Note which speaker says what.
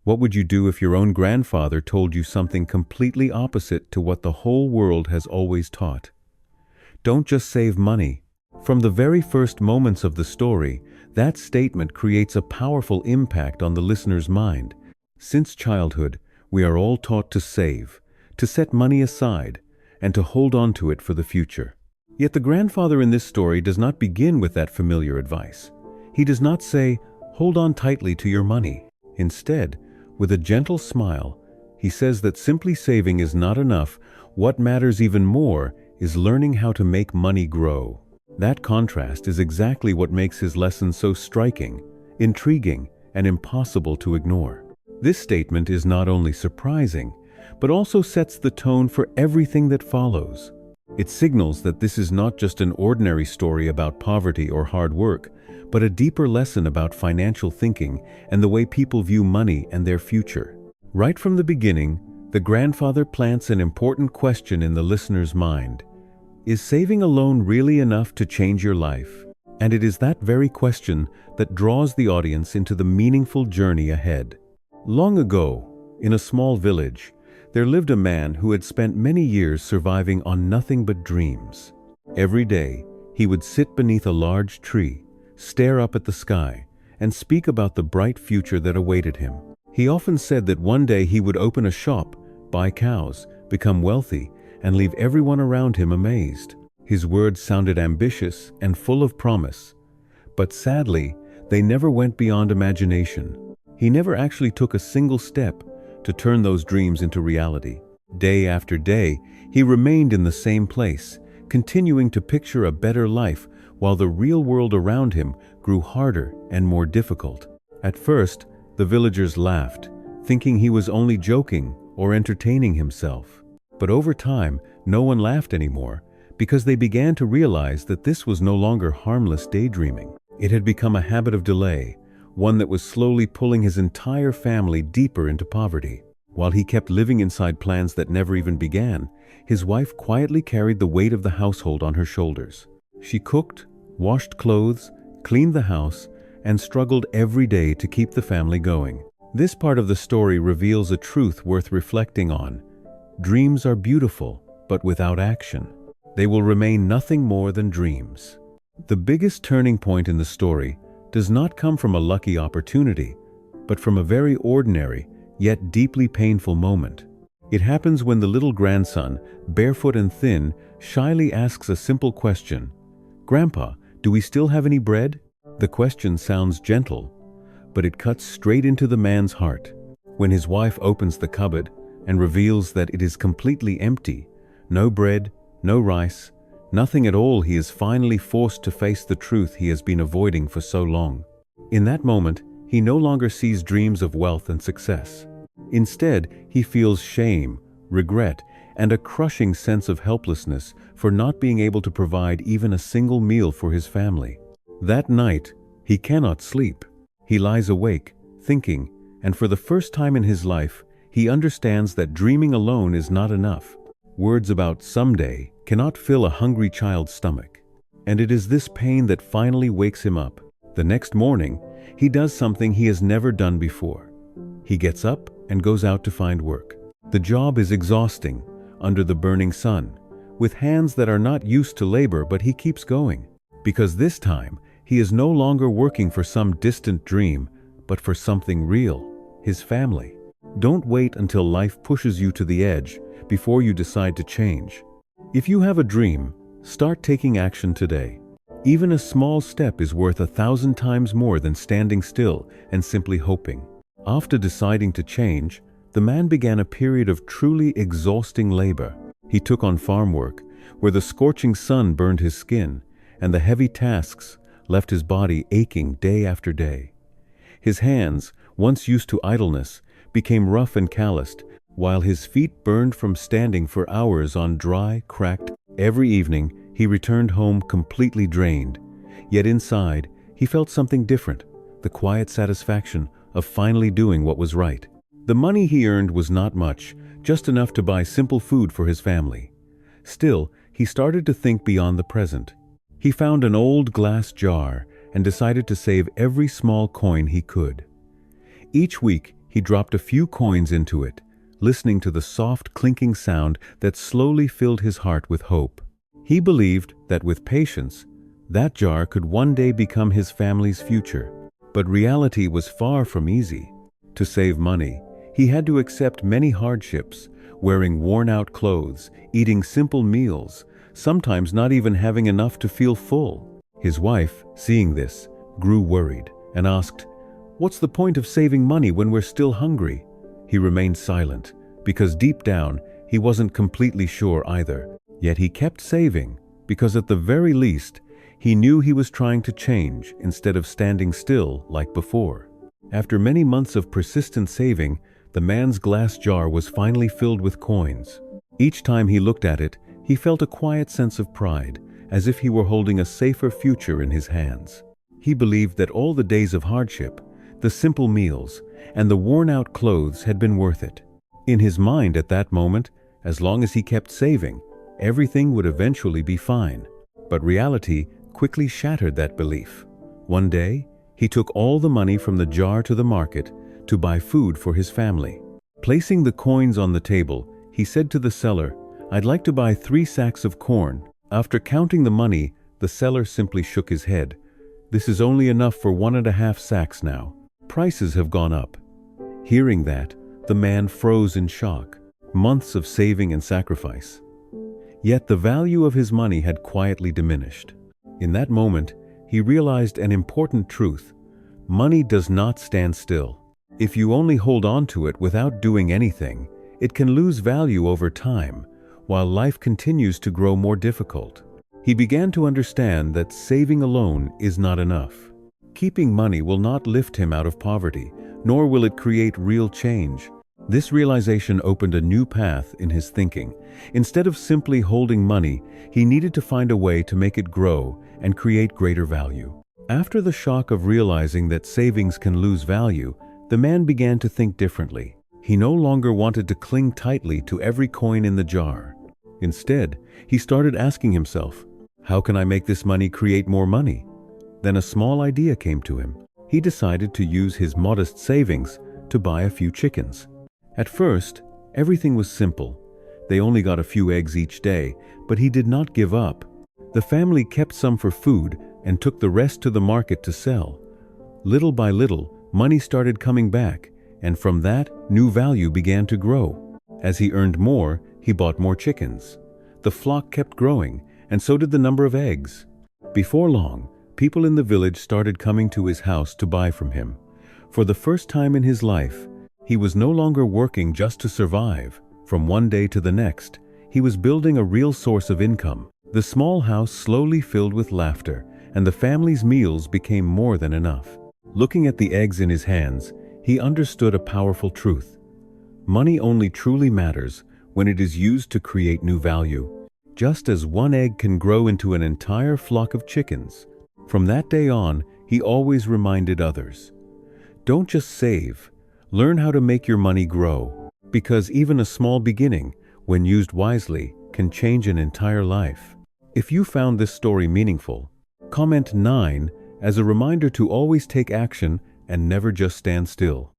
Speaker 1: What would you do if your own grandfather told you something completely opposite to what the whole world has always taught? Don't just save money. From the very first moments of the story, that statement creates a powerful impact on the listener's mind. Since childhood, we are all taught to save, to set money aside, and to hold on to it for the future. Yet the grandfather in this story does not begin with that familiar advice. He does not say, "Hold on tightly to your money." Instead, with a gentle smile, he says that simply saving is not enough. What matters even more is learning how to make money grow. That contrast is exactly what makes his lesson so striking, intriguing, and impossible to ignore. This statement is not only surprising, but also sets the tone for everything that follows. It signals that this is not just an ordinary story about poverty or hard work, but a deeper lesson about financial thinking and the way people view money and their future. Right from the beginning, the grandfather plants an important question in the listener's mind. Is saving alone really enough to change your life? And it is that very question that draws the audience into the meaningful journey ahead. Long ago, in a small village, there lived a man who had spent many years surviving on nothing but dreams. Every day, he would sit beneath a large tree, stare up at the sky, and speak about the bright future that awaited him. He often said that one day he would open a shop, buy cows, become wealthy, and leave everyone around him amazed. His words sounded ambitious and full of promise, but sadly, they never went beyond imagination. He never actually took a single step to turn those dreams into reality. Day after day, he remained in the same place, continuing to picture a better life while the real world around him grew harder and more difficult. At first, the villagers laughed, thinking he was only joking or entertaining himself. But over time, no one laughed anymore, because they began to realize that this was no longer harmless daydreaming. It had become a habit of delay, one that was slowly pulling his entire family deeper into poverty. While he kept living inside plans that never even began, his wife quietly carried the weight of the household on her shoulders. She cooked, washed clothes, cleaned the house, and struggled every day to keep the family going. This part of the story reveals a truth worth reflecting on. Dreams are beautiful, but without action, they will remain nothing more than dreams. The biggest turning point in the story does not come from a lucky opportunity, but from a very ordinary, yet deeply painful moment. It happens when the little grandson, barefoot and thin, shyly asks a simple question. "Grandpa, do we still have any bread?" The question sounds gentle, but it cuts straight into the man's heart. When his wife opens the cupboard and reveals that it is completely empty, no bread, no rice, nothing at all, he is finally forced to face the truth he has been avoiding for so long. In that moment, he no longer sees dreams of wealth and success. Instead, he feels shame, regret, and a crushing sense of helplessness for not being able to provide even a single meal for his family. That night, he cannot sleep. He lies awake, thinking, and for the first time in his life, he understands that dreaming alone is not enough. Words about someday cannot fill a hungry child's stomach. And it is this pain that finally wakes him up. The next morning, he does something he has never done before. He gets up and goes out to find work. The job is exhausting, under the burning sun, with hands that are not used to labor, but he keeps going. Because this time, he is no longer working for some distant dream, but for something real, his family. Don't wait until life pushes you to the edge before you decide to change. If you have a dream, start taking action today. Even a small step is worth 1,000 times more than standing still and simply hoping. After deciding to change, the man began a period of truly exhausting labor. He took on farm work, where the scorching sun burned his skin, and the heavy tasks left his body aching day after day. His hands, once used to idleness, became rough and calloused, while his feet burned from standing for hours on dry, cracked. Every evening, he returned home completely drained. Yet inside, he felt something different, the quiet satisfaction of finally doing what was right. The money he earned was not much, just enough to buy simple food for his family. Still, he started to think beyond the present. He found an old glass jar and decided to save every small coin he could. Each week, He dropped a few coins into it, listening to the soft clinking sound that slowly filled his heart with hope. He believed that with patience, that jar could one day become his family's future. But reality was far from easy. To save money, he had to accept many hardships, wearing worn-out clothes, eating simple meals, sometimes not even having enough to feel full. His wife, seeing this, grew worried and asked, "What's the point of saving money when we're still hungry?" He remained silent, because deep down, he wasn't completely sure either. Yet he kept saving, because at the very least, he knew he was trying to change instead of standing still like before. After many months of persistent saving, the man's glass jar was finally filled with coins. Each time he looked at it, he felt a quiet sense of pride, as if he were holding a safer future in his hands. He believed that all the days of hardship, the simple meals, and the worn-out clothes had been worth it. In his mind at that moment, as long as he kept saving, everything would eventually be fine. But reality quickly shattered that belief. One day, he took all the money from the jar to the market to buy food for his family. Placing the coins on the table, he said to the seller, "I'd like to buy 3 sacks of corn." After counting the money, the seller simply shook his head. "This is only enough for 1.5 sacks now. Prices have gone up." Hearing that, the man froze in shock. Months of saving and sacrifice. Yet the value of his money had quietly diminished. In that moment, he realized an important truth. Money does not stand still. If you only hold on to it without doing anything, it can lose value over time, while life continues to grow more difficult. He began to understand that saving alone is not enough. Keeping money will not lift him out of poverty, nor will it create real change. This realization opened a new path in his thinking. Instead of simply holding money, he needed to find a way to make it grow and create greater value. After the shock of realizing that savings can lose value, the man began to think differently. He no longer wanted to cling tightly to every coin in the jar. Instead, he started asking himself, "How can I make this money create more money?" Then a small idea came to him. He decided to use his modest savings to buy a few chickens. At first, everything was simple. They only got a few eggs each day, but he did not give up. The family kept some for food and took the rest to the market to sell. Little by little, money started coming back, and from that, new value began to grow. As he earned more, he bought more chickens. The flock kept growing, and so did the number of eggs. Before long, people in the village started coming to his house to buy from him. For the first time in his life, he was no longer working just to survive. From one day to the next, he was building a real source of income. The small house slowly filled with laughter, and the family's meals became more than enough. Looking at the eggs in his hands, he understood a powerful truth. Money only truly matters when it is used to create new value. Just as one egg can grow into an entire flock of chickens. From that day on, he always reminded others, "Don't just save, learn how to make your money grow." Because even a small beginning, when used wisely, can change an entire life. If you found this story meaningful, comment 9 as a reminder to always take action and never just stand still.